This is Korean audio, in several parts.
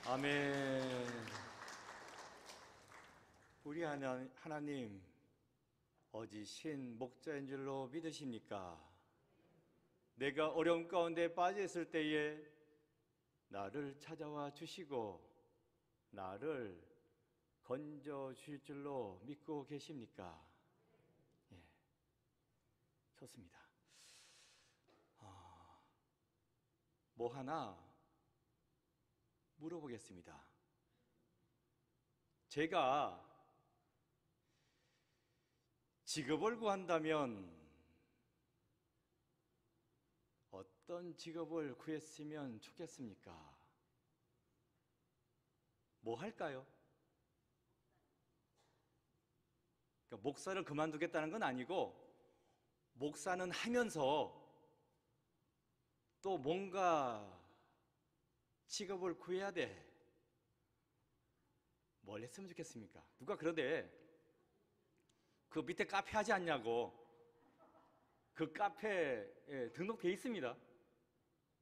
아멘. 우리 하나님, 어지신 목자인 줄로 믿으십니까? 내가 어려움 가운데 빠져 있을 때에 나를 찾아와 주시고 나를 건져 주실 줄로 믿고 계십니까? 예, 좋습니다. 뭐 하나 물어보겠습니다. 제가 직업을 구한다면 어떤 직업을 구했으면 좋겠습니까? 뭐 할까요? 그러니까 목사를 그만두겠다는 건 아니고, 목사는 하면서 또 뭔가 직업을 구해야 돼. 뭘 했으면 좋겠습니까? 누가 그러대. 그 밑에 카페 하지 않냐고. 그 카페에 등록돼 있습니다,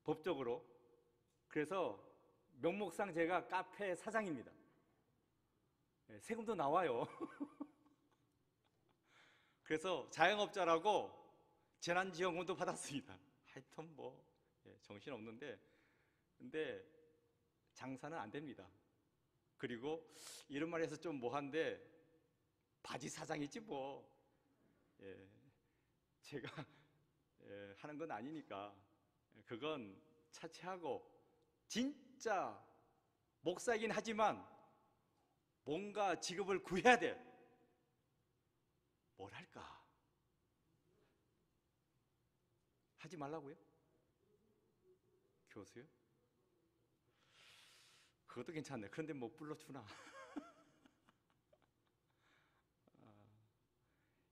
법적으로. 그래서 명목상 제가 카페 사장입니다. 세금도 나와요. 그래서 자영업자라고 재난지원금도 받았습니다. 하여튼 뭐 정신없는데, 근데 장사는 안 됩니다. 그리고 이런 말 해서 좀 뭐한데, 바지 사장이지 뭐. 제가 하는 건 아니니까 그건 차치하고, 진짜 목사이긴 하지만 뭔가 직업을 구해야 돼. 뭘 할까? 하지 말라고요? 교수요? 그것도 괜찮네. 그런데 뭐 불러주나?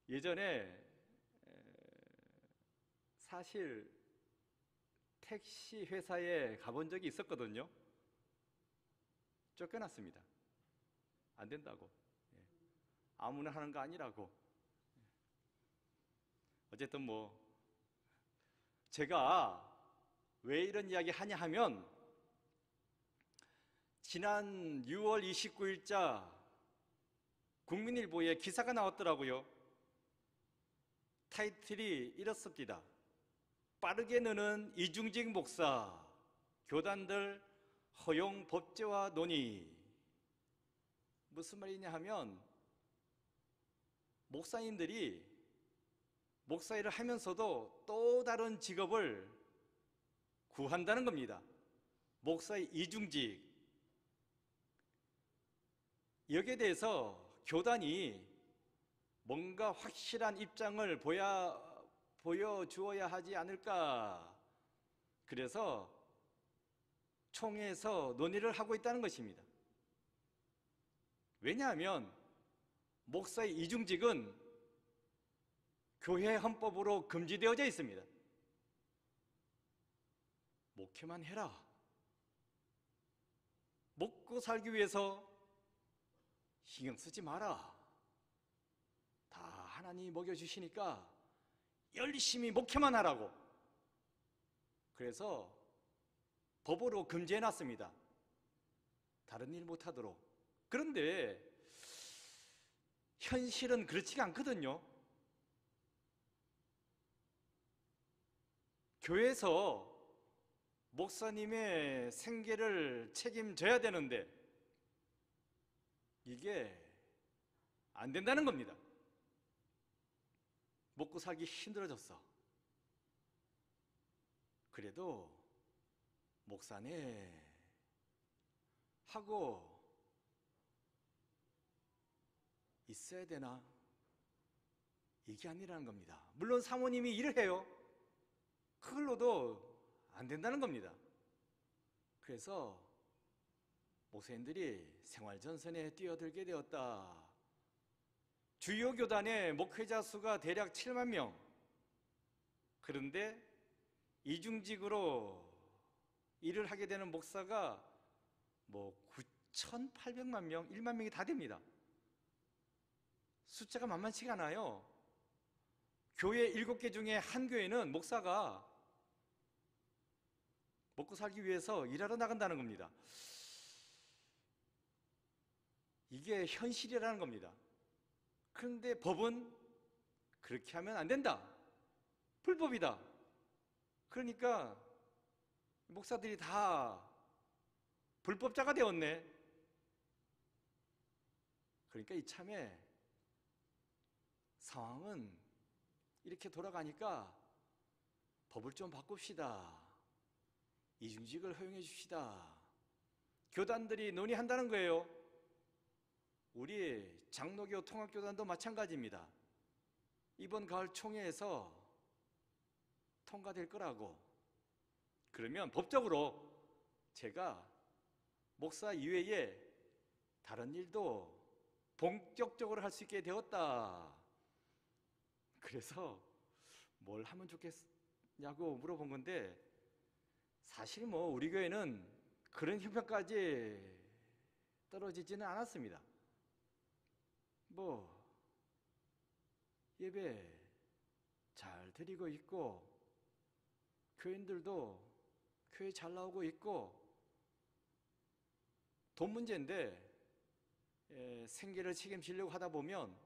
예전에 사실 택시 회사에 가본 적이 있었거든요. 쫓겨났습니다. 안 된다고. 아무나 하는 거 아니라고. 어쨌든 뭐 제가 왜 이런 이야기 하냐 하면, 지난 6월 29일자 국민일보에 기사가 나왔더라고요. 타이틀이 이렇습니다. 빠르게 느는 이중직 목사, 교단들 허용 법제화 논의. 무슨 말이냐 하면, 목사님들이 목사일을 하면서도 또 다른 직업을 구한다는 겁니다. 목사의 이중직. 여기에 대해서 교단이 뭔가 확실한 입장을 보여주어야 하지 않을까. 그래서 총회에서 논의를 하고 있다는 것입니다. 왜냐하면 목사의 이중직은 교회 헌법으로 금지되어져 있습니다. 목회만 해라. 먹고 살기 위해서 신경 쓰지 마라. 다 하나님이 먹여주시니까 열심히 목회만 하라고. 그래서 법으로 금지해놨습니다. 다른 일 못하도록. 그런데 현실은 그렇지가 않거든요. 교회에서 목사님의 생계를 책임져야 되는데 이게 안 된다는 겁니다. 먹고 살기 힘들어졌어. 그래도 목사네 하고 있어야 되나? 이게 아니라는 겁니다. 물론 사모님이 일을 해요. 그걸로도 안 된다는 겁니다. 그래서 목사님들이 생활전선에 뛰어들게 되었다. 주요 교단의 목회자 수가 대략 7만 명. 그런데 이중직으로 일을 하게 되는 목사가 뭐 9,800만 명, 1만 명이 다 됩니다. 숫자가 만만치가 않아요. 교회 7개 중에 한 교회는 목사가 먹고 살기 위해서 일하러 나간다는 겁니다. 이게 현실이라는 겁니다. 그런데 법은 그렇게 하면 안 된다. 불법이다. 그러니까 목사들이 다 불법자가 되었네. 그러니까 이참에 상황은 이렇게 돌아가니까 법을 좀 바꿉시다. 이중직을 허용해 줍시다. 교단들이 논의한다는 거예요. 우리 장로교 통합교단도 마찬가지입니다. 이번 가을 총회에서 통과될 거라고. 그러면 법적으로 제가 목사 이외에 다른 일도 본격적으로 할 수 있게 되었다. 그래서 뭘 하면 좋겠냐고 물어본 건데, 사실 뭐 우리 교회는 그런 형편까지 떨어지지는 않았습니다. 뭐 예배 잘 드리고 있고, 교인들도 교회 잘 나오고 있고, 돈 문제인데 생계를 책임지려고 하다 보면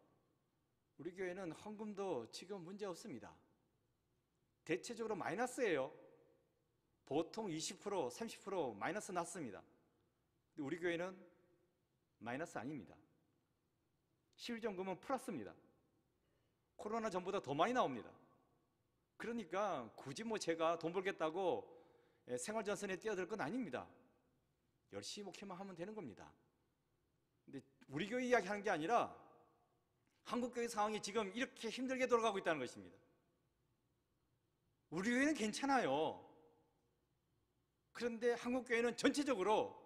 우리 교회는 헌금도 지금 문제 없습니다. 대체적으로 마이너스예요. 보통 20%, 30% 마이너스 났습니다. 근데 우리 교회는 마이너스 아닙니다. 실전금은 플러스입니다. 코로나 전보다 더 많이 나옵니다. 그러니까 굳이 뭐 제가 돈 벌겠다고 생활전선에 뛰어들 건 아닙니다. 열심히 목회만 하면 되는 겁니다. 근데 우리 교회 이야기하는 게 아니라 한국교회 상황이 지금 이렇게 힘들게 돌아가고 있다는 것입니다. 우리 교회는 괜찮아요. 그런데 한국교회는 전체적으로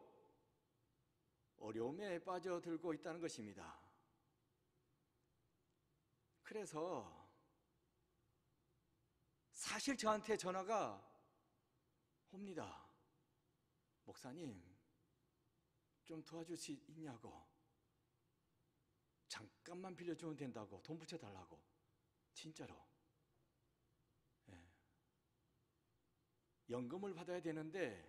어려움에 빠져들고 있다는 것입니다. 그래서 사실 저한테 전화가 옵니다. 목사님, 좀 도와줄 수 있냐고. 잠깐만 빌려주면 된다고. 돈 붙여달라고. 진짜로. 연금을 받아야 되는데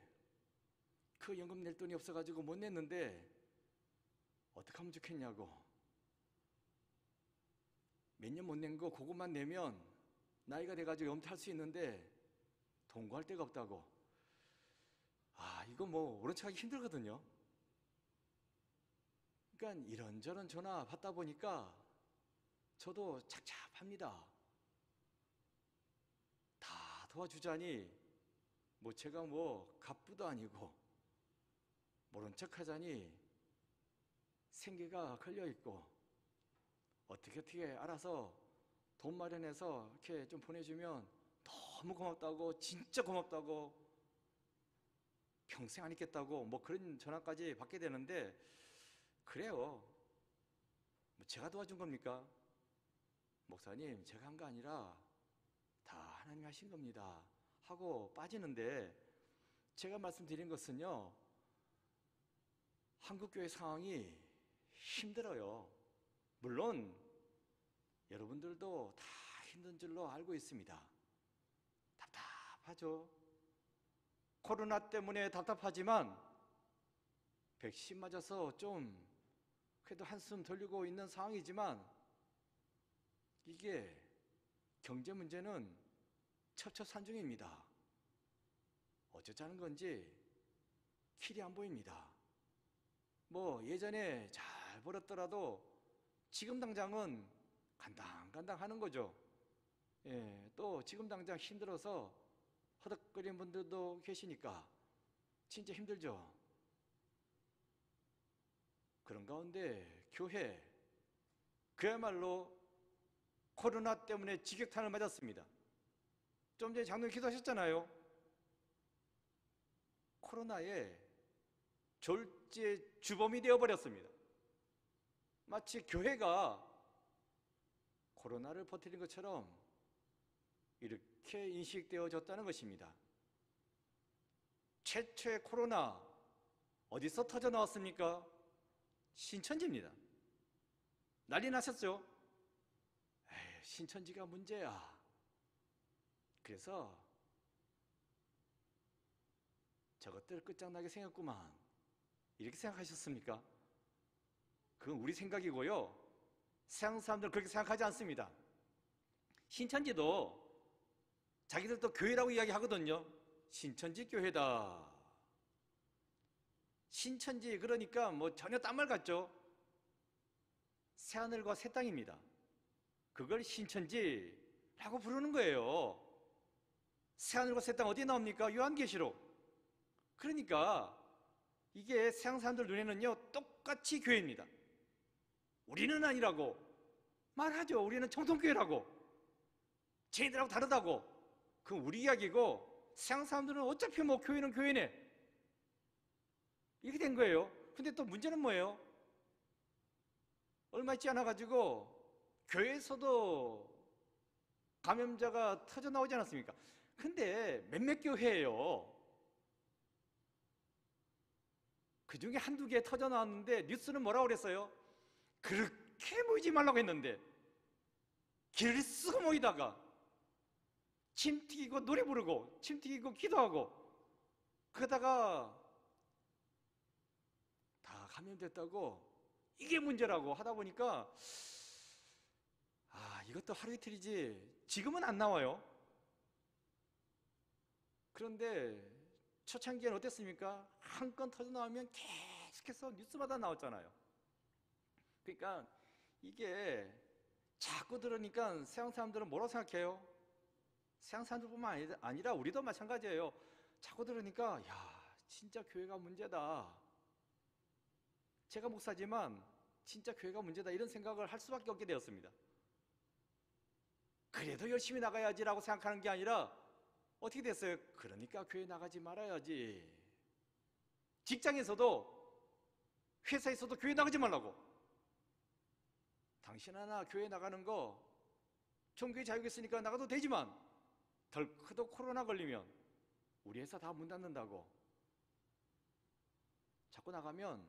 그 연금 낼 돈이 없어가지고 못 냈는데 어떻게 하면 좋겠냐고. 몇 년 못 낸 거 그것만 내면 나이가 돼가지고 연퇴할 수 있는데 돈 구할 데가 없다고. 이거 뭐 오른 척하기 힘들거든요. 그러니까 이런저런 전화 받다 보니까 저도 착잡합니다. 다 도와주자니 뭐 제가 뭐 갑부도 아니고 모른 척 하자니 생계가 걸려있고 어떻게 알아서 돈 마련해서 이렇게 좀 보내주면 너무 고맙다고, 진짜 고맙다고, 평생 안 잊겠다고 뭐 그런 전화까지 받게 되는데, 그래요. 뭐 제가 도와준 겁니까? 목사님, 제가 한 거 아니라 다 하나님이 하신 겁니다 하고 빠지는데, 제가 말씀드린 것은요, 한국교회 상황이 힘들어요. 물론 여러분들도 다 힘든 줄로 알고 있습니다. 답답하죠. 코로나 때문에 답답하지만 백신 맞아서 좀 그래도 한숨 돌리고 있는 상황이지만, 이게 경제 문제는 첩첩산중입니다. 어쩌자는 건지 길이 안 보입니다. 뭐 예전에 잘 벌었더라도 지금 당장은 간당간당 하는 거죠. 또 지금 당장 힘들어서 허덕거리는 분들도 계시니까 진짜 힘들죠. 그런 가운데 교회, 그야말로 코로나 때문에 직격탄을 맞았습니다. 좀 전에 장로님 기도하셨잖아요. 코로나에 졸지의 주범이 되어버렸습니다. 마치 교회가 코로나를 퍼뜨린 것처럼 이렇게 인식되어졌다는 것입니다. 최초의 코로나 어디서 터져 나왔습니까? 신천지입니다. 난리 나셨죠? 신천지가 문제야. 그래서 저것들 끝장나게 생겼구만, 이렇게 생각하셨습니까? 그건 우리 생각이고요. 서양 사람들은 그렇게 생각하지 않습니다. 신천지도 자기들도 교회라고 이야기하거든요. 신천지 교회다. 신천지 그러니까 뭐 전혀 딴 말 같죠. 새하늘과 새 땅입니다. 그걸 신천지라고 부르는 거예요. 새하늘과 새 땅 어디에 나옵니까? 요한계시록. 그러니까 이게 서양 사람들 눈에는요 똑같이 교회입니다. 우리는 아니라고 말하죠. 우리는 정통교회라고. 쟤네들하고 다르다고. 그건 우리 이야기고 서양 사람들은 어차피 뭐 교회는 교회네. 이렇게 된 거예요. 근데 또 문제는 뭐예요? 얼마 있지 않아 가지고 교회에서도 감염자가 터져 나오지 않았습니까? 근데 몇몇 교회예요. 그 중에 한두 개 터져 나왔는데 뉴스는 뭐라고 그랬어요? 그렇게 모이지 말라고 했는데 길을 쓰고 모이다가 침 튀기고 노래 부르고 침 튀기고 기도하고 그러다가 다 감염됐다고 이게 문제라고 하다 보니까 이것도 하루 이틀이지 지금은 안 나와요. 그런데 초창기에는 어땠습니까? 한 건 터져 나오면 계속해서 뉴스마다 나왔잖아요. 그러니까 이게 자꾸 들으니까 서양 사람들은 뭐라고 생각해요? 서양 사람들뿐만 아니라 우리도 마찬가지예요. 자꾸 들으니까 야 진짜 교회가 문제다. 제가 목사지만 진짜 교회가 문제다 이런 생각을 할 수밖에 없게 되었습니다. 그래도 열심히 나가야지라고 생각하는 게 아니라 어떻게 됐어요? 그러니까 교회 나가지 말아야지. 직장에서도 회사에서도 교회 나가지 말라고. 당신 하나 교회 나가는 거 종교의 자유가 있으니까 나가도 되지만 덜크도 코로나 걸리면 우리 회사 다 문 닫는다고. 자꾸 나가면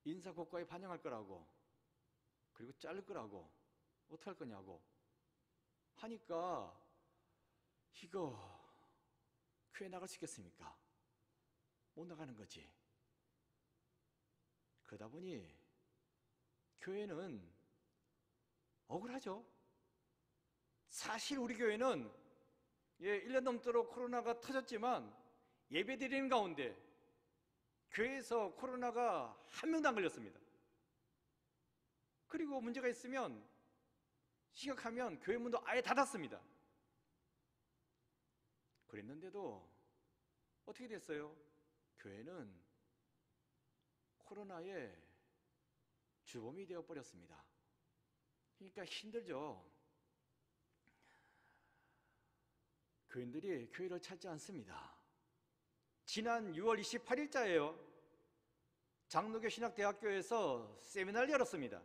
인사고과에 반영할 거라고. 그리고 자를 거라고. 어떻게 할 거냐고 하니까 이거 교회 나갈 수 있겠습니까? 못 나가는 거지. 그러다 보니 교회는 억울하죠. 사실 우리 교회는 1년 넘도록 코로나가 터졌지만 예배 드리는 가운데 교회에서 코로나가 한 명도 안 걸렸습니다. 그리고 문제가 있으면 심각하면 교회 문도 아예 닫았습니다. 그랬는데도 어떻게 됐어요? 교회는 코로나의 주범이 되어버렸습니다. 그러니까 힘들죠. 교인들이 교회를 찾지 않습니다. 지난 6월 28일자예요. 장로교 신학대학교에서 세미나를 열었습니다.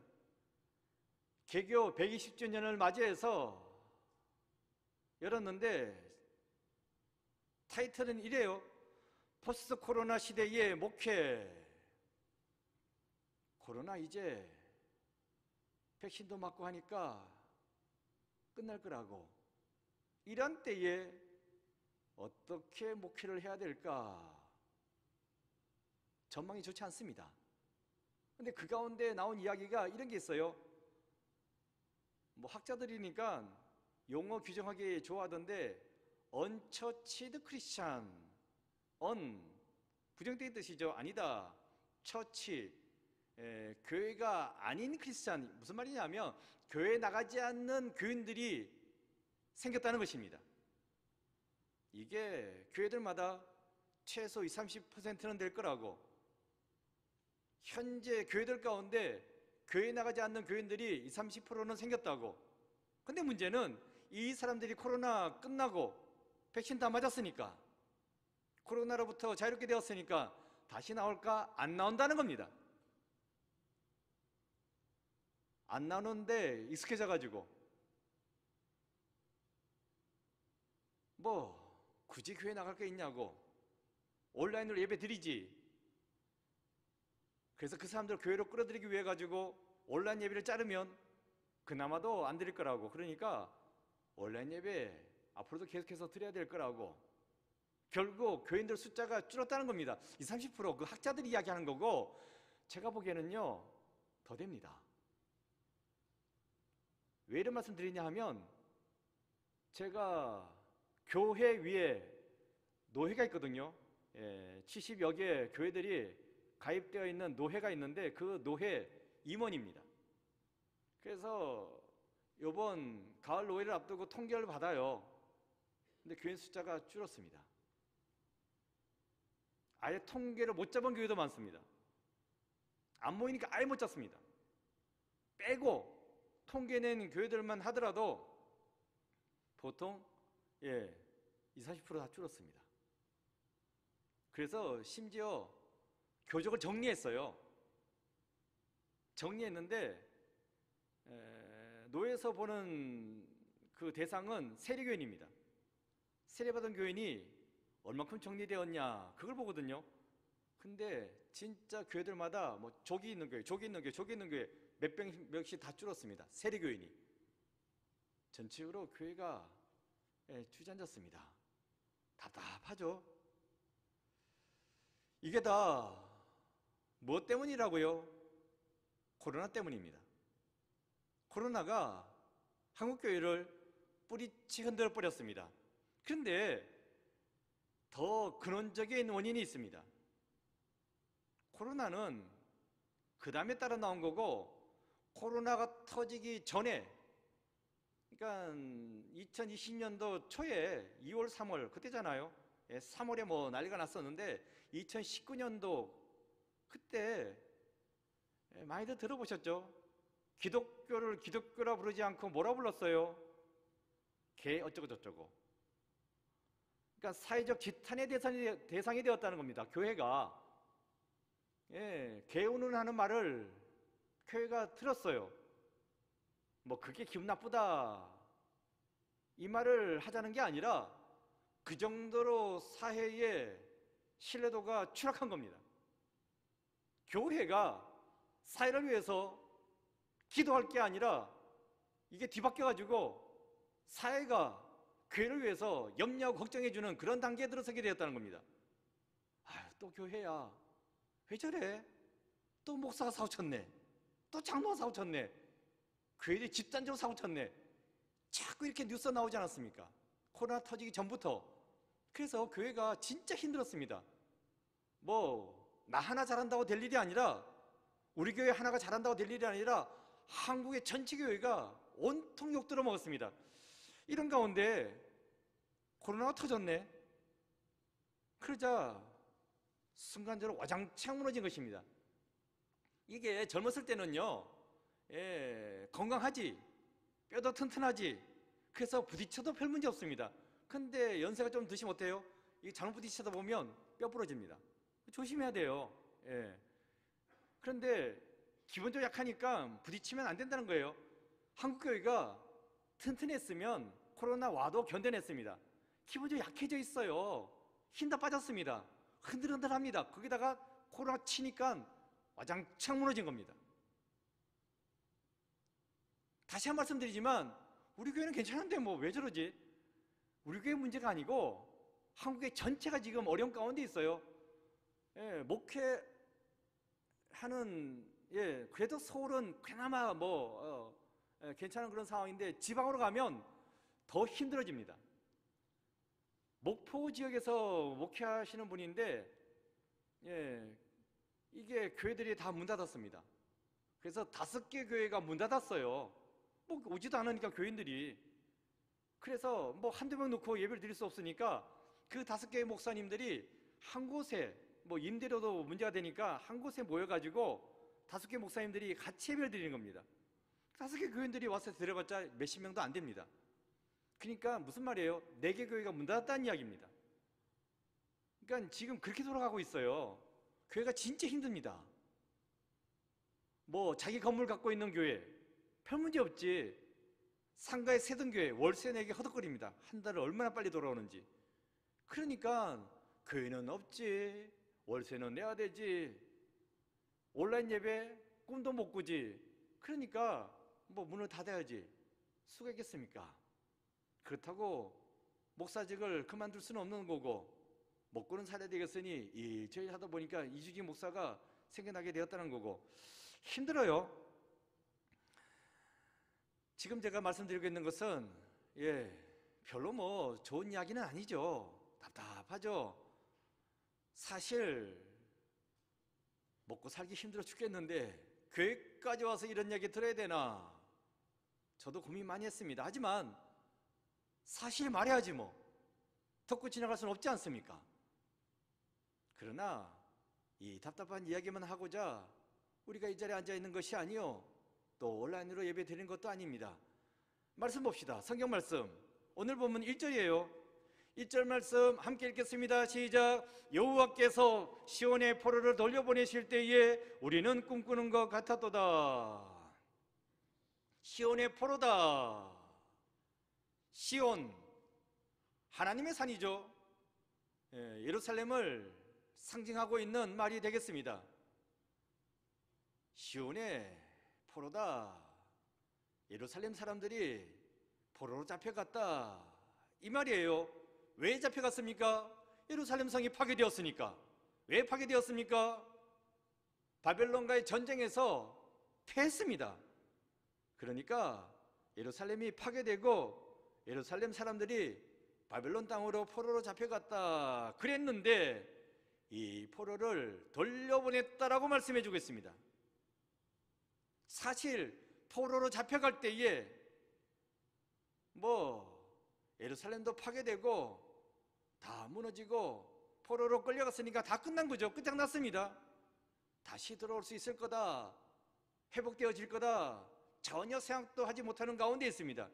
개교 120주년을 맞이해서 열었는데 타이틀은 이래요. 포스트 코로나 시대의 목회. 코로나 이제 백신도 맞고 하니까 끝날 거라고. 이런 때에 어떻게 목회를 해야 될까? 전망이 좋지 않습니다. 근데 그 가운데 나온 이야기가 이런 게 있어요. 뭐 학자들이니까 용어 규정하기 좋아하던데 언처치드 크리스찬, 부정적인 뜻이죠. 아니다. 처치, 교회가 아닌 크리스찬. 무슨 말이냐면 교회 나가지 않는 교인들이 생겼다는 것입니다. 이게 교회들마다 최소 20, 30%는 될 거라고. 현재 교회들 가운데 교회 나가지 않는 교인들이 20, 30%는 생겼다고. 근데 문제는 이 사람들이 코로나 끝나고 백신 다 맞았으니까, 코로나로부터 자유롭게 되었으니까 다시 나올까? 안 나온다는 겁니다. 안 나오는데 익숙해져 가지고 뭐 굳이 교회 나갈 게 있냐고, 온라인으로 예배 드리지. 그래서 그 사람들을 교회로 끌어들이기 위해 가지고 온라인 예배를 자르면 그나마도 안 드릴 거라고. 그러니까 온라인 예배 앞으로도 계속해서 드려야 될 거라고. 결국 교인들 숫자가 줄었다는 겁니다. 20, 30%그 학자들이 이야기하는 거고, 제가 보기에는요, 더 됩니다. 왜 이런 말씀 드리냐 하면, 제가 교회 위에 노회가 있거든요. 70여 개 교회들이 가입되어 있는 노회가 있는데 그 노회 임원입니다. 그래서 이번 가을 노회를 앞두고 통계를 받아요. 근데 교인 숫자가 줄었습니다. 아예 통계를 못 잡은 교회도 많습니다. 안 모이니까 아예 못 잡습니다. 빼고 통계낸 교회들만 하더라도 보통 20, 30%다 줄었습니다. 그래서 심지어 교적을 정리했어요. 정리했는데 노회에서 보는 그 대상은 세례교인입니다. 세례받은 교인이 얼마큼 정리되었냐 그걸 보거든요. 근데 진짜 교회들마다 뭐 저기 있는 교회, 저기 있는 교회, 저기 있는 교회 몇씩 다 줄었습니다. 세례교인이. 전체적으로 교회가 주저앉았습니다. 답답하죠. 이게 다 뭐 때문이라고요? 코로나 때문입니다. 코로나가 한국교회를 뿌리치 흔들어 버렸습니다. 그런데 더 근원적인 원인이 있습니다. 코로나는 그 다음에 따라 나온 거고, 코로나가 터지기 전에, 그러니까 2020년도 초에 2월, 3월 그때잖아요. 3월에 뭐 난리가 났었는데 2019년도 그때 많이들 들어보셨죠? 기독교를 기독교라 부르지 않고 뭐라 불렀어요? 개 어쩌고 저쩌고. 그러니까 사회적 지탄의 대상이 되었다는 겁니다. 교회가. 개우는 하는 말을 교회가 들었어요. 뭐 그게 기분 나쁘다 이 말을 하자는 게 아니라 그 정도로 사회의 신뢰도가 추락한 겁니다. 교회가 사회를 위해서 기도할 게 아니라 이게 뒤바뀌어가지고 사회가 교회를 위해서 염려하고 걱정해주는 그런 단계에 들어서게 되었다는 겁니다. 아유, 또 교회야. 왜 저래? 또 목사가 사고쳤네. 또 장로가 사고쳤네. 교회들이 집단적으로 사고쳤네. 자꾸 이렇게 뉴스 나오지 않았습니까? 코로나 터지기 전부터. 그래서 교회가 진짜 힘들었습니다. 뭐 나 하나 잘한다고 될 일이 아니라, 우리 교회 하나가 잘한다고 될 일이 아니라 한국의 전체 교회가 온통 욕들어 먹었습니다. 이런 가운데 코로나가 터졌네. 그러자 순간적으로 와장창 무너진 것입니다. 이게 젊었을 때는요, 건강하지, 뼈도 튼튼하지, 그래서 부딪혀도 별 문제 없습니다. 근데 연세가 좀 드시면 어때요? 이 잘못 부딪혀다 보면 뼈 부러집니다. 조심해야 돼요. 그런데 기본적으로 약하니까 부딪히면 안 된다는 거예요. 한국교회가 튼튼했으면 코로나 와도 견뎌냈습니다. 기본적으로 약해져 있어요. 힘 다 빠졌습니다. 흔들흔들합니다. 거기다가 코로나 치니까 와장창 무너진 겁니다. 다시 한 번 말씀드리지만 우리 교회는 괜찮은데 뭐 왜 저러지? 우리 교회 문제가 아니고 한국의 전체가 지금 어려운 가운데 있어요. 목회하는, 그래도 서울은 그나마 괜찮은 그런 상황인데 지방으로 가면 더 힘들어집니다. 목포 지역에서 목회하시는 분인데, 이게 교회들이 다 문 닫았습니다. 그래서 5개 교회가 문 닫았어요. 뭐 오지도 않으니까 교인들이. 그래서 뭐 한두 명 놓고 예배를 드릴 수 없으니까 그 5개의 목사님들이 한 곳에, 뭐 임대료도 문제가 되니까 한 곳에 모여가지고 5개 목사님들이 같이 예배를 드리는 겁니다. 5개 교인들이 와서 들어봤자 몇십 명도 안 됩니다. 그러니까 무슨 말이에요? 4개 교회가 문 닫았다는 이야기입니다. 그러니까 지금 그렇게 돌아가고 있어요. 교회가 진짜 힘듭니다. 뭐 자기 건물 갖고 있는 교회 별 문제 없지. 상가에 세던 교회 월세 내기 허덕거립니다. 한 달에 얼마나 빨리 돌아오는지. 그러니까 교회는 없지, 월세는 내야 되지, 온라인 예배 꿈도 못 꾸지. 그러니까 뭐 문을 닫아야지. 수가 있겠습니까? 그렇다고 목사직을 그만둘 수는 없는 거고, 먹고는 살아야 되겠으니 일처리 하다 보니까 이주기 목사가 생겨나게 되었다는 거고, 힘들어요. 지금 제가 말씀드리고 있는 것은 별로 뭐 좋은 이야기는 아니죠. 답답하죠. 사실 먹고 살기 힘들어 죽겠는데 교회까지 와서 이런 이야기 들어야 되나, 저도 고민 많이 했습니다. 하지만 사실 말해야지 뭐, 덮고 지나갈 수는 없지 않습니까? 그러나 이 답답한 이야기만 하고자 우리가 이 자리에 앉아 있는 것이 아니요, 또 온라인으로 예배 드리는 것도 아닙니다. 말씀 봅시다. 성경 말씀, 오늘 본문 1절이에요 1절 말씀 함께 읽겠습니다. 시작. 여호와께서 시온의 포로를 돌려보내실 때에 우리는 꿈꾸는 것 같았도다. 시온의 포로다. 시온, 하나님의 산이죠. 예루살렘을 상징하고 있는 말이 되겠습니다. 시온의 포로다. 예루살렘 사람들이 포로로 잡혀갔다, 이 말이에요. 왜 잡혀갔습니까? 예루살렘 성이 파괴되었으니까. 왜 파괴되었습니까? 바벨론과의 전쟁에서 패했습니다. 그러니까 예루살렘이 파괴되고 예루살렘 사람들이 바벨론 땅으로 포로로 잡혀갔다 그랬는데, 이 포로를 돌려보냈다라고 말씀해 주고 있습니다. 사실 포로로 잡혀갈 때에 예루살렘도 파괴되고 다 무너지고 포로로 끌려갔으니까 다 끝난 거죠. 끝장났습니다. 다시 돌아올 수 있을 거다, 회복되어질 거다, 전혀 생각도 하지 못하는 가운데 있습니다.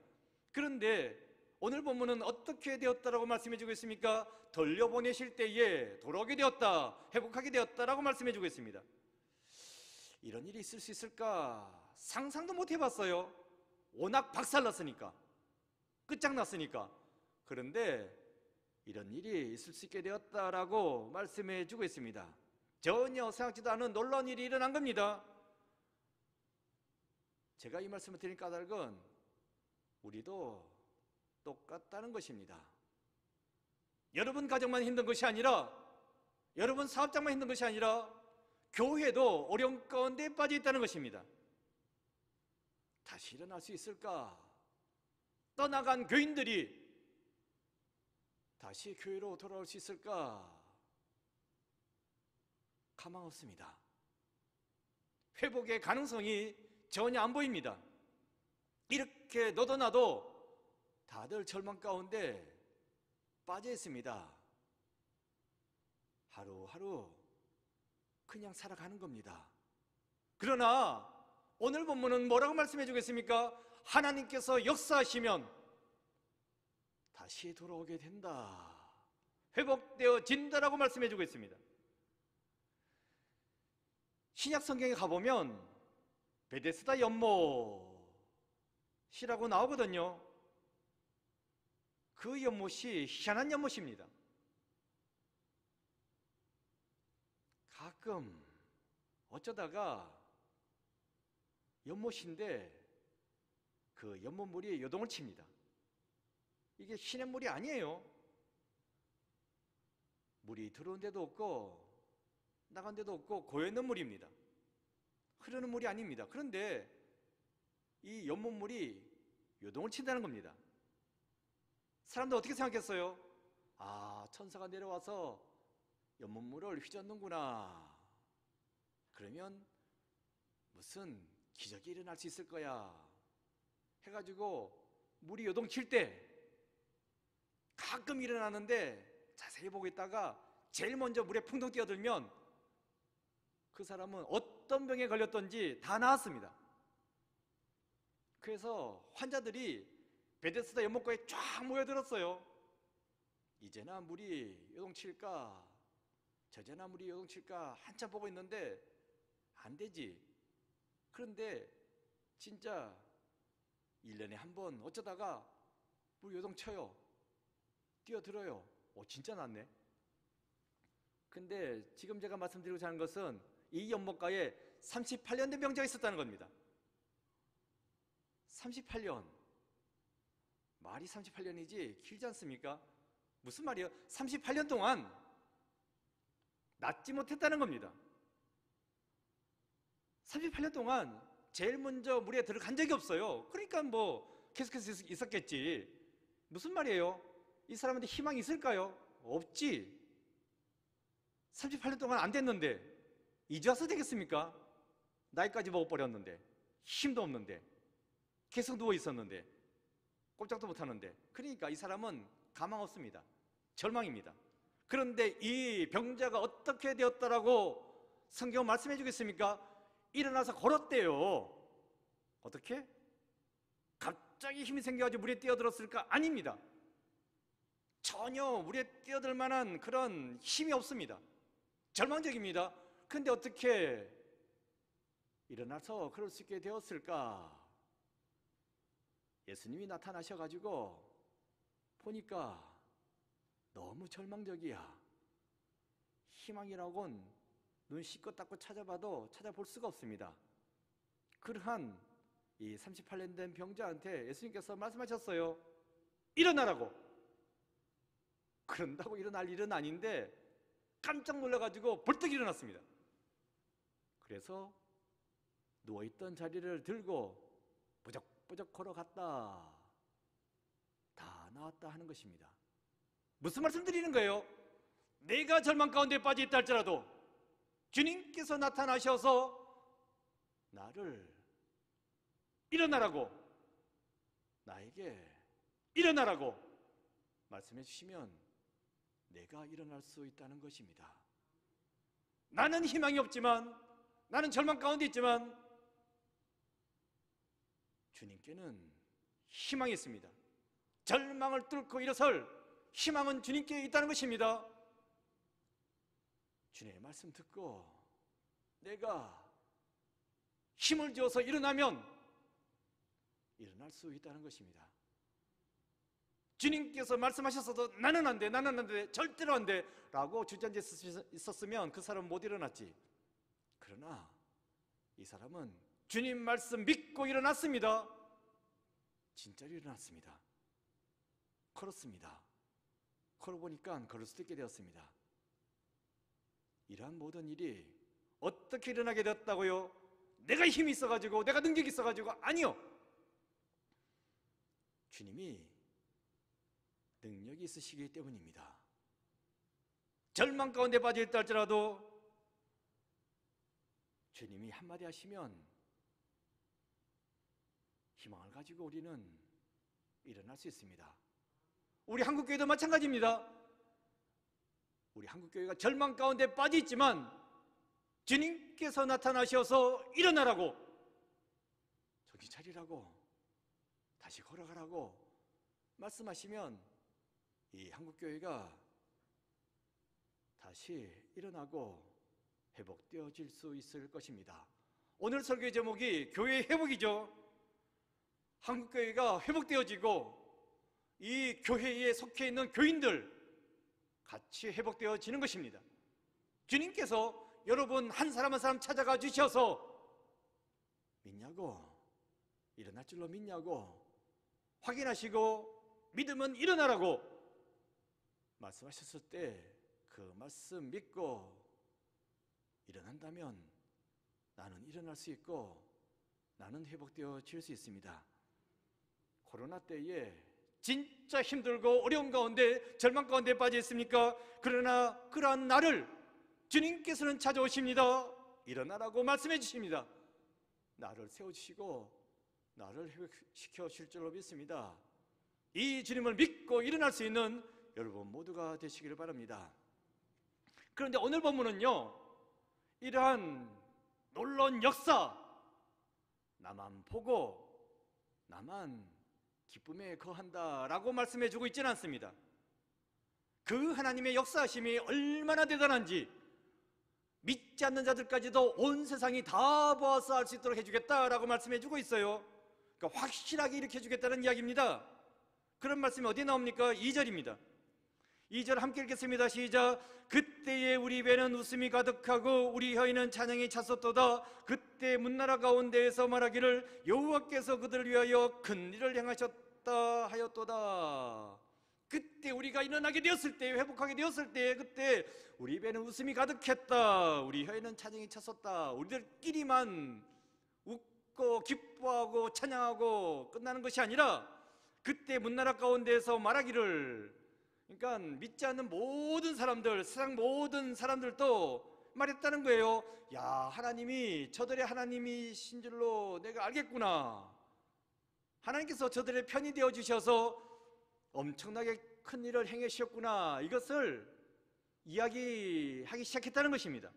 그런데 오늘 본문은 어떻게 되었다라고 말씀해 주고 있습니까? 돌려보내실 때에 돌아오게 되었다, 회복하게 되었다라고 말씀해 주고 있습니다. 이런 일이 있을 수 있을까 상상도 못 해봤어요. 워낙 박살났으니까, 끝장났으니까. 그런데 이런 일이 있을 수 있게 되었다라고 말씀해 주고 있습니다. 전혀 생각지도 않은 놀라운 일이 일어난 겁니다. 제가 이 말씀을 드린 까닭은 우리도 똑같다는 것입니다. 여러분 가정만 힘든 것이 아니라, 여러분 사업장만 힘든 것이 아니라 교회도 어려운 가운데 빠져 있다는 것입니다. 다시 일어날 수 있을까? 떠나간 교인들이 다시 교회로 돌아올 수 있을까? 가망 없습니다. 회복의 가능성이 전혀 안 보입니다. 이렇게 너도 나도 다들 절망 가운데 빠져 있습니다. 하루하루 그냥 살아가는 겁니다. 그러나 오늘 본문은 뭐라고 말씀해 주겠습니까? 하나님께서 역사하시면 다시 돌아오게 된다, 회복되어진다라고 말씀해 주고 있습니다. 신약 성경에 가보면 베데스다 연못이라고 나오거든요. 그 연못이 희한한 연못입니다. 가끔 어쩌다가 연못인데 그 연못물이 요동을 칩니다. 이게 시냇물이 아니에요. 물이 들어온 데도 없고 나간 데도 없고 고여있는 물입니다. 흐르는 물이 아닙니다. 그런데 이 연못물이 요동을 친다는 겁니다. 사람들 어떻게 생각했어요? 아, 천사가 내려와서 연못물을 휘젓는구나. 그러면 무슨 기적이 일어날 수 있을 거야 해가지고 물이 요동칠 때 가끔 일어나는데, 자세히 보고 있다가 제일 먼저 물에 풍덩 뛰어들면 그 사람은 어떤 병에 걸렸던지 다 나았습니다. 그래서 환자들이 베데스다 연못가에 쫙 모여들었어요. 이제나 물이 요동칠까, 저제나 물이 요동칠까 한참 보고 있는데 안 되지. 그런데 진짜 1년에 한 번 어쩌다가 물 요동쳐요. 뛰어들어요. 진짜 낫네. 근데 지금 제가 말씀드리고자 하는 것은 이 연못가에 38년 된 병자가 있었다는 겁니다. 38년. 말이 38년이지 길지 않습니까? 무슨 말이에요? 38년 동안 낫지 못했다는 겁니다. 38년 동안 제일 먼저 물에 들어간 적이 없어요. 그러니까 뭐 계속해서 있었겠지. 무슨 말이에요? 이 사람한테 희망이 있을까요? 없지. 38년 동안 안 됐는데 이제 와서 되겠습니까? 나이까지 먹어버렸는데, 힘도 없는데, 계속 누워 있었는데, 꼼짝도 못 하는데. 그러니까 이 사람은 가망 없습니다. 절망입니다. 그런데 이 병자가 어떻게 되었다라고 성경 말씀해 주겠습니까? 일어나서 걸었대요. 어떻게? 갑자기 힘이 생겨가지고 물에 뛰어들었을까? 아닙니다. 전혀 물에 뛰어들 만한 그런 힘이 없습니다. 절망적입니다. 그런데 어떻게 일어나서 그럴 수 있게 되었을까? 예수님이 나타나셔가지고 보니까 너무 절망적이야. 희망이라곤 눈 씻고 닦고 찾아봐도 찾아볼 수가 없습니다. 그러한 이 38년 된 병자한테 예수님께서 말씀하셨어요. 일어나라고. 그런다고 일어날 일은 아닌데 깜짝 놀라가지고 벌떡 일어났습니다. 그래서 누워있던 자리를 들고 부적부적 걸어갔다. 다 나았다 하는 것입니다. 무슨 말씀 드리는 거예요? 내가 절망 가운데 빠져 있다 할지라도 주님께서 나타나셔서 나를 일어나라고, 나에게 일어나라고 말씀해 주시면 내가 일어날 수 있다는 것입니다. 나는 희망이 없지만, 나는 절망 가운데 있지만 주님께는 희망이 있습니다. 절망을 뚫고 일어설 희망은 주님께 있다는 것입니다. 주님의 말씀 듣고 내가 힘을 주어서 일어나면 일어날 수 있다는 것입니다. 주님께서 말씀하셨어도 나는 안 돼, 나는 안 돼, 절대로 안 돼 라고 주저앉아 있었으면 그 사람은 못 일어났지. 그러나 이 사람은 주님 말씀 믿고 일어났습니다. 진짜로 일어났습니다. 걸었습니다. 걸어보니까 걸을 수도 있게 되었습니다. 이러한 모든 일이 어떻게 일어나게 되었다고요? 내가 힘이 있어가지고, 내가 능력이 있어가지고, 아니요. 주님이 능력이 있으시기 때문입니다. 절망 가운데 빠져있다 할지라도 주님이 한마디 하시면 희망을 가지고 우리는 일어날 수 있습니다. 우리 한국교회도 마찬가지입니다. 우리 한국교회가 절망 가운데 빠져있지만 주님께서 나타나셔서 일어나라고, 정신 차리라고, 다시 걸어가라고 말씀하시면 이 한국교회가 다시 일어나고 회복되어질 수 있을 것입니다. 오늘 설교의 제목이 교회의 회복이죠. 한국교회가 회복되어지고 이 교회에 속해 있는 교인들 같이 회복되어지는 것입니다. 주님께서 여러분 한 사람 한 사람 찾아가 주셔서 믿냐고, 일어날 줄로 믿냐고 확인하시고 믿으면 일어나라고 말씀하셨을 때 그 말씀 믿고 일어난다면 나는 일어날 수 있고 나는 회복되어질 수 있습니다. 코로나 때에 진짜 힘들고 어려운 가운데 절망 가운데 빠져 있습니까? 그러나 그러한 나를 주님께서는 찾아오십니다. 일어나라고 말씀해 주십니다. 나를 세워주시고 나를 회복시켜 주실 줄로 믿습니다. 이 주님을 믿고 일어날 수 있는 여러분 모두가 되시기를 바랍니다. 그런데 오늘 본문은요, 이러한 놀라운 역사, 나만 보고 나만 기쁨에 거한다라고 말씀해 주고 있지는 않습니다. 그 하나님의 역사하심이 얼마나 대단한지 믿지 않는 자들까지도 온 세상이 다 보아서 알 수 있도록 해주겠다라고 말씀해 주고 있어요. 그러니까 확실하게 일으켜 주겠다는 이야기입니다. 그런 말씀이 어디 나옵니까? 2절입니다. 2절 함께 읽겠습니다. 시작. 그때에 우리 배는 웃음이 가득하고 우리 혀에는 찬양이 찼었도다. 그때 문나라 가운데에서 말하기를 여호와께서 그들을 위하여 큰 일을 행하셨다 하였도다. 그때 우리가 일어나게 되었을 때, 회복하게 되었을 때, 그때 우리 입에는 웃음이 가득했다, 우리 혀에는 찬양이 찼었다, 우리들끼리만 웃고 기뻐하고 찬양하고 끝나는 것이 아니라 그때 문나라 가운데에서 말하기를, 그러니까 믿지 않는 모든 사람들, 세상 모든 사람들도 말했다는 거예요. 야, 하나님이 저들의 하나님이신 줄로 내가 알겠구나. 하나님께서 저들의 편이 되어 주셔서 엄청나게 큰 일을 행하셨구나, 이것을 이야기하기 시작했다는 것입니다.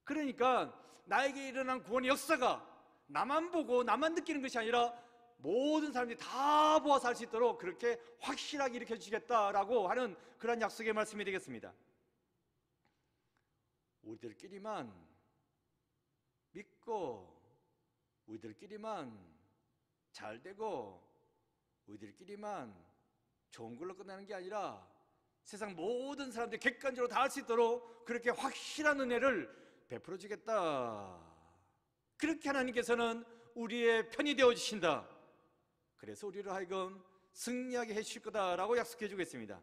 그러니까 나에게 일어난 구원의 역사가 나만 보고 나만 느끼는 것이 아니라 모든 사람들이 다 보아서 알 수 있도록 그렇게 확실하게 일으켜 주시겠다라고 하는 그런 약속의 말씀이 되겠습니다. 우리들끼리만 믿고 우리들끼리만 잘 되고 우리들끼리만 좋은 걸로 끝나는 게 아니라 세상 모든 사람들이 객관적으로 다 알 수 있도록 그렇게 확실한 은혜를 베풀어 주겠다. 그렇게 하나님께서는 우리의 편이 되어 주신다. 그래서 우리를 하여금 승리하게 해주실 거다라고 약속해 주고 있습니다.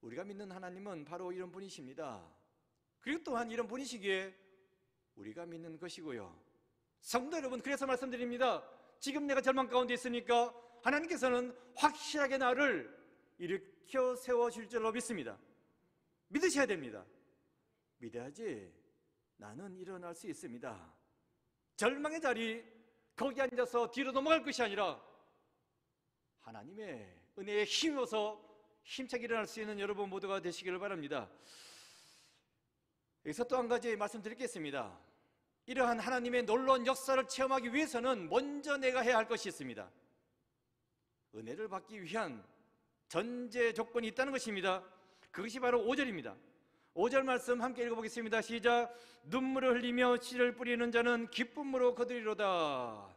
우리가 믿는 하나님은 바로 이런 분이십니다. 그리고 또한 이런 분이시기에 우리가 믿는 것이고요. 성도 여러분, 그래서 말씀드립니다. 지금 내가 절망 가운데 있으니까 하나님께서는 확실하게 나를 일으켜 세워줄 줄로 믿습니다. 믿으셔야 됩니다. 믿어야지 나는 일어날 수 있습니다. 절망의 자리, 거기 앉아서 뒤로 넘어갈 것이 아니라 하나님의 은혜에 힘입어서 힘차게 일어날 수 있는 여러분 모두가 되시기를 바랍니다. 여기서 또 한 가지 말씀드리겠습니다. 이러한 하나님의 놀라운 역사를 체험하기 위해서는 먼저 내가 해야 할 것이 있습니다. 은혜를 받기 위한 전제 조건이 있다는 것입니다. 그것이 바로 5절입니다. 5절 말씀 함께 읽어보겠습니다. 시작. 눈물을 흘리며 씨를 뿌리는 자는 기쁨으로 거두리로다.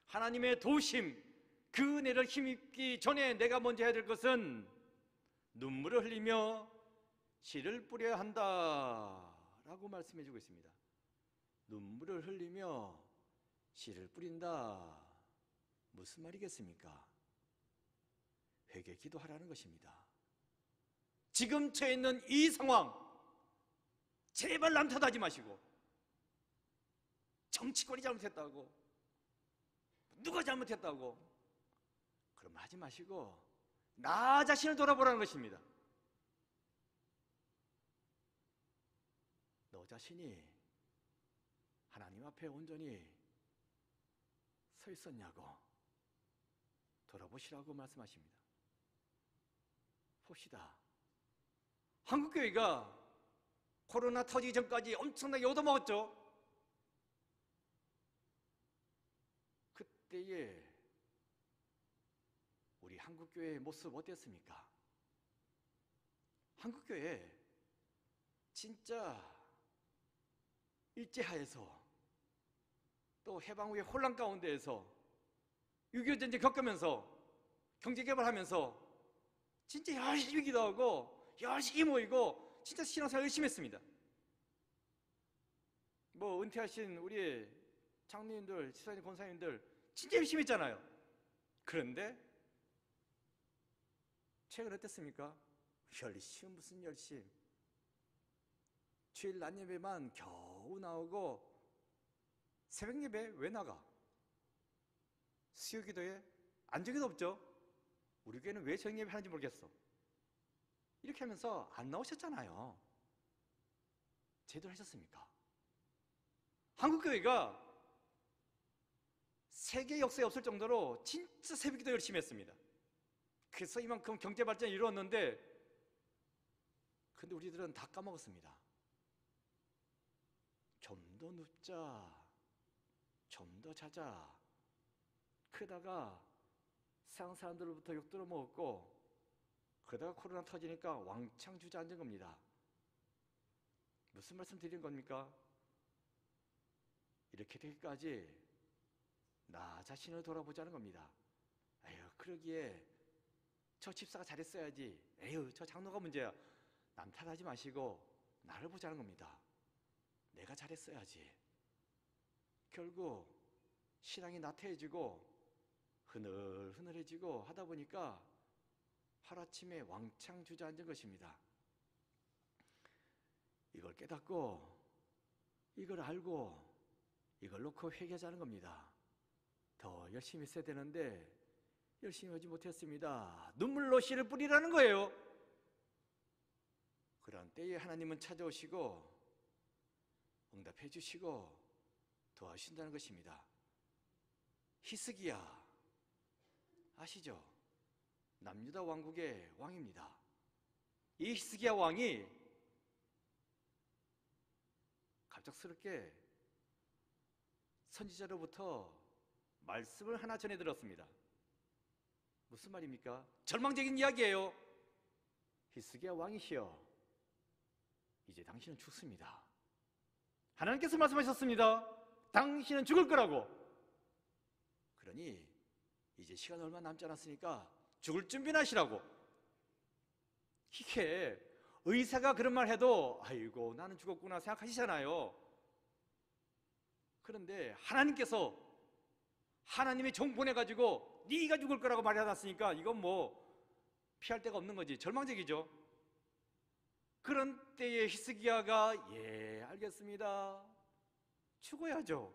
하나님의 도우심, 그 은혜를 힘입기 전에 내가 먼저 해야 될 것은 눈물을 흘리며 씨를 뿌려야 한다 라고 말씀해 주고 있습니다. 눈물을 흘리며 씨를 뿌린다. 무슨 말이겠습니까? 회개 기도하라는 것입니다. 지금 처해 있는 이 상황, 제발 남 탓하지 마시고, 정치권이 잘못했다고, 누가 잘못했다고 그럼 하지 마시고 나 자신을 돌아보라는 것입니다. 너 자신이 하나님 앞에 온전히 서 있었냐고 돌아보시라고 말씀하십니다. 봅시다. 한국교회가 코로나 터지기 전까지 엄청나게 얻어먹었죠. 그때의 우리 한국교회의 모습 어땠습니까? 한국교회 진짜 일제하에서 또 해방 후의 혼란 가운데에서 6.25 전쟁 겪으면서 경제개발하면서 진짜 열심히 기도하고 열심히 모이고 진짜 신앙생활 열심히 했습니다. 뭐 은퇴하신 우리 장로님들, 지사님, 권사님들 진짜 열심히 했잖아요. 그런데 최근 어땠습니까? 열심 무슨 열심. 주일 낮 예배만 겨우 나오고 새벽 예배 왜 나가? 수요 기도에 안정기도 없죠. 우리 교회는 왜 저녁 예배 하는지 모르겠어. 이렇게 하면서 안 나오셨잖아요. 제대로 하셨습니까? 한국교회가 세계 역사에 없을 정도로 진짜 새벽 기도 열심히 했습니다. 그래서 이만큼 경제 발전이 이루었는데, 근데 우리들은 다 까먹었습니다. 좀 더 눕자, 좀 더 자자. 그러다가 세상 사람들로부터 욕 들어먹었고, 그러다가 코로나 터지니까 왕창 주저앉은 겁니다. 무슨 말씀 드리는 겁니까? 이렇게 되기까지 나 자신을 돌아보자는 겁니다. 에휴, 그러기에 저 집사가 잘했어야지, 에휴, 저 장로가 문제야, 남 탓하지 마시고 나를 보자는 겁니다. 내가 잘했어야지. 결국 신앙이 나태해지고 흐늘흐늘해지고 하다 보니까 하루아침에 왕창 주저앉은 것입니다. 이걸 깨닫고 이걸 알고 이걸 놓고 회개하자는 겁니다. 더 열심히 했어야 되는데 열심히 하지 못했습니다. 눈물로 씨를 뿌리라는 거예요. 그런 때에 하나님은 찾아오시고 응답해 주시고 도와주신다는 것입니다. 히스기야 아시죠? 남유다 왕국의 왕입니다. 이 히스기야 왕이 갑작스럽게 선지자로부터 말씀을 하나 전해 들었습니다. 무슨 말입니까? 절망적인 이야기예요. 히스기야 왕이시여, 이제 당신은 죽습니다. 하나님께서 말씀하셨습니다. 당신은 죽을 거라고. 그러니 이제 시간 얼마 남지 않았으니까 죽을 준비나 하시라고. 이게 의사가 그런 말 해도 아이고 나는 죽었구나 생각하시잖아요. 그런데 하나님께서 하나님의 종 보내가지고 네가 죽을 거라고 말해놨으니까 이건 뭐 피할 데가 없는 거지. 절망적이죠. 그런 때에 히스기야가 예 알겠습니다 죽어야죠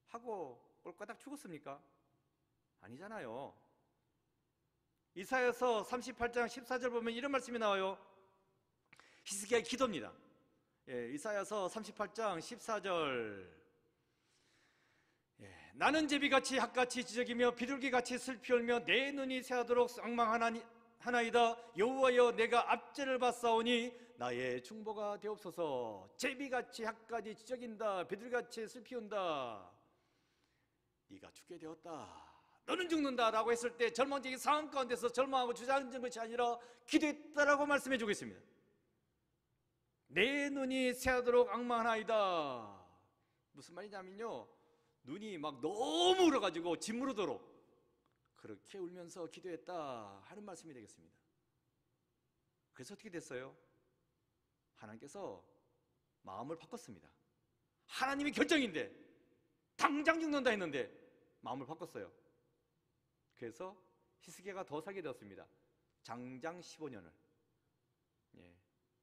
하고 꼴까닥 죽었습니까? 아니잖아요. 이사야서 38장 14절 보면 이런 말씀이 나와요. 히스기야의 기도입니다. 예, 이사야서 38장 14절 나는 제비같이 학같이 지저귀며 비둘기같이 슬피 울며 내 눈이 새하도록 쌍망하나이다. 여호와여 내가 압제를 받사오니 나의 중보가 되옵소서. 제비같이 학같이 지저귀인다. 비둘기같이 슬피 운다. 네가 죽게 되었다. 너는 죽는다 라고 했을 때 절망적인 상황 가운데서 절망하고 주저앉은 것이 아니라 기도했다라고 말씀해 주고 있습니다. 내 눈이 새하도록 앙망하나이다. 무슨 말이냐면요, 눈이 막 너무 울어가지고 짓무르도록 그렇게 울면서 기도했다 하는 말씀이 되겠습니다. 그래서 어떻게 됐어요? 하나님께서 마음을 바꿨습니다. 하나님의 결정인데 당장 죽는다 했는데 마음을 바꿨어요. 그래서 히스기야가 더 살게 되었습니다. 장장 15년을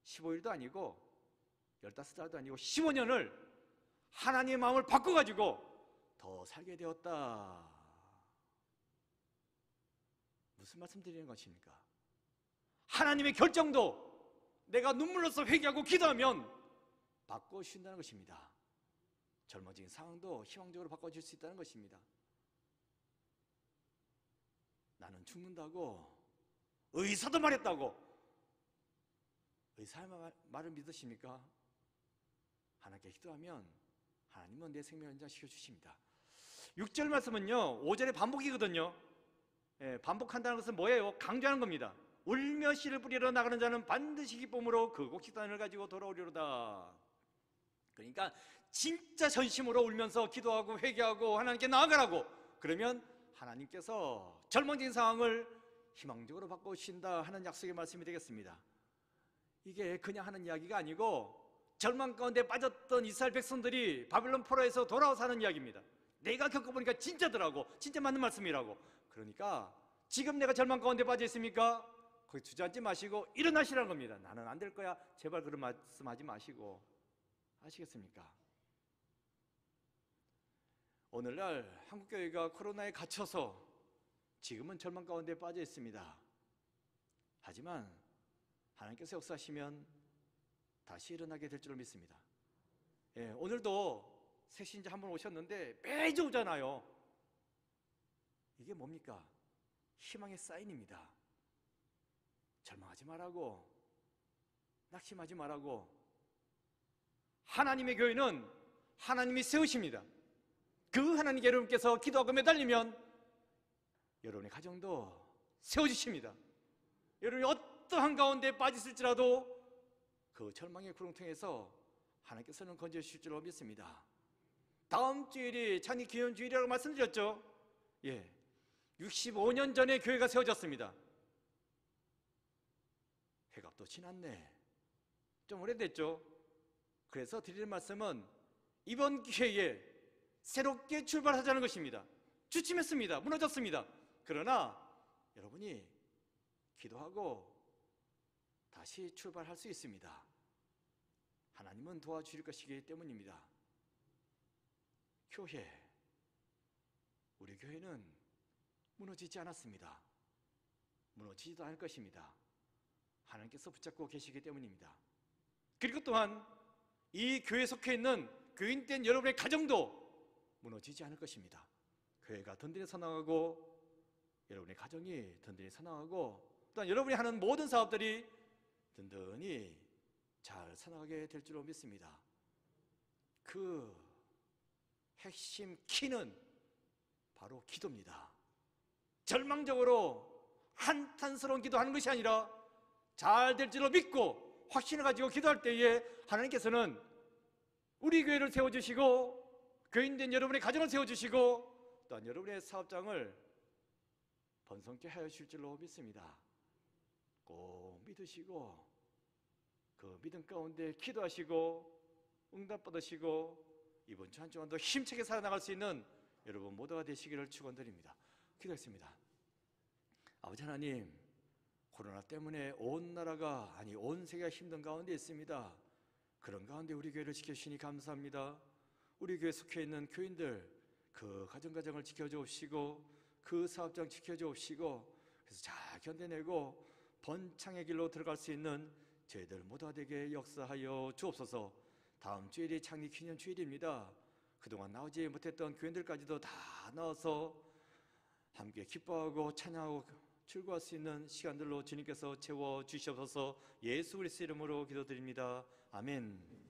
15일도 아니고 15달도 아니고 15년을 하나님의 마음을 바꿔가지고 더 살게 되었다. 무슨 말씀 드리는 것입니까? 하나님의 결정도 내가 눈물로서 회개하고 기도하면 바꿔주신다는 것입니다. 절망적인 상황도 희망적으로 바꿔줄 수 있다는 것입니다. 나는 죽는다고 의사도 말했다고 의사의 말을 믿으십니까? 하나님께 기도하면 하나님은 내 생명을 연장시켜 주십니다. 6절 말씀은요 5절의 반복이거든요. 반복한다는 것은 뭐예요? 강조하는 겁니다. 울며 씨를 뿌리러 나가는 자는 반드시 기쁨으로 그 곡식단을 가지고 돌아오리로다. 그러니까 진짜 전심으로 울면서 기도하고 회개하고 하나님께 나아가라고. 그러면 하나님께서 절망적인 상황을 희망적으로 바꿔주신다 하는 약속의 말씀이 되겠습니다. 이게 그냥 하는 이야기가 아니고 절망 가운데 빠졌던 이스라엘 백성들이 바빌론 포로에서 돌아와서 하는 이야기입니다. 내가 겪어보니까 진짜더라고. 진짜 맞는 말씀이라고. 그러니까 지금 내가 절망 가운데 빠져 있습니까? 거기 주저앉지 마시고 일어나시라는 겁니다. 나는 안 될 거야. 제발 그런 말씀하지 마시고. 아시겠습니까? 오늘날 한국교회가 코로나에 갇혀서 지금은 절망 가운데 빠져 있습니다. 하지만 하나님께서 역사하시면 다시 일어나게 될 줄 믿습니다. 오늘도 새 신자 한 분 오셨는데 매주 오잖아요. 이게 뭡니까? 희망의 사인입니다. 절망하지 말라고, 낙심하지 말라고. 하나님의 교회는 하나님이 세우십니다. 그 하나님께 여러분께서 기도하고 매달리면 여러분의 가정도 세워주십니다. 여러분이 어떠한 가운데 빠졌을지라도 그 절망의 구렁텅이에서 하나님께서는 건져주실 줄로 믿습니다. 다음 주일이 찬이 기념 주일이라고 말씀드렸죠. 65년 전에 교회가 세워졌습니다. 해가 또 지났네. 좀 오래됐죠. 그래서 드리는 말씀은 이번 기회에 새롭게 출발하자는 것입니다. 주춤했습니다. 무너졌습니다. 그러나 여러분이 기도하고 다시 출발할 수 있습니다. 하나님은 도와주실 것이기 때문입니다. 교회, 우리 교회는 무너지지 않았습니다. 무너지지도 않을 것입니다. 하나님께서 붙잡고 계시기 때문입니다. 그리고 또한 이 교회에 속해 있는 교인된 여러분의 가정도 무너지지 않을 것입니다. 교회가 든든히 서나가고 여러분의 가정이 든든히 서나가고 또한 여러분이 하는 모든 사업들이 든든히 잘 서나가게 될 줄로 믿습니다. 그 핵심 키는 바로 기도입니다. 절망적으로 한탄스러운 기도하는 것이 아니라 잘 될 줄로 믿고 확신을 가지고 기도할 때에 하나님께서는 우리 교회를 세워주시고 교인된 여러분의 가정을 세워주시고 또한 여러분의 사업장을 번성케 하여 주실 줄로 믿습니다. 꼭 믿으시고 그 믿음 가운데 기도하시고 응답 받으시고 이번 주 한 주간도 힘차게 살아나갈 수 있는 여러분 모두가 되시기를 축원드립니다. 기도했습니다. 아버지 하나님, 코로나 때문에 온 나라가 아니 온 세계가 힘든 가운데 있습니다. 그런 가운데 우리 교회를 지켜주시니 감사합니다. 우리 교회에 속해 있는 교인들 그 가정을 지켜주옵시고 그 사업장 지켜주옵시고 그래서 잘 견뎌내고 번창의 길로 들어갈 수 있는 저희들 모두가 되게 역사하여 주옵소서. 다음 주일이 창립 기념 주일입니다. 그동안 나오지 못했던 교인들까지도 다 나와서 함께 기뻐하고 찬양하고 출구할 수 있는 시간들로 주님께서 채워주시옵소서. 예수 그리스도 이름으로 기도드립니다. 아멘.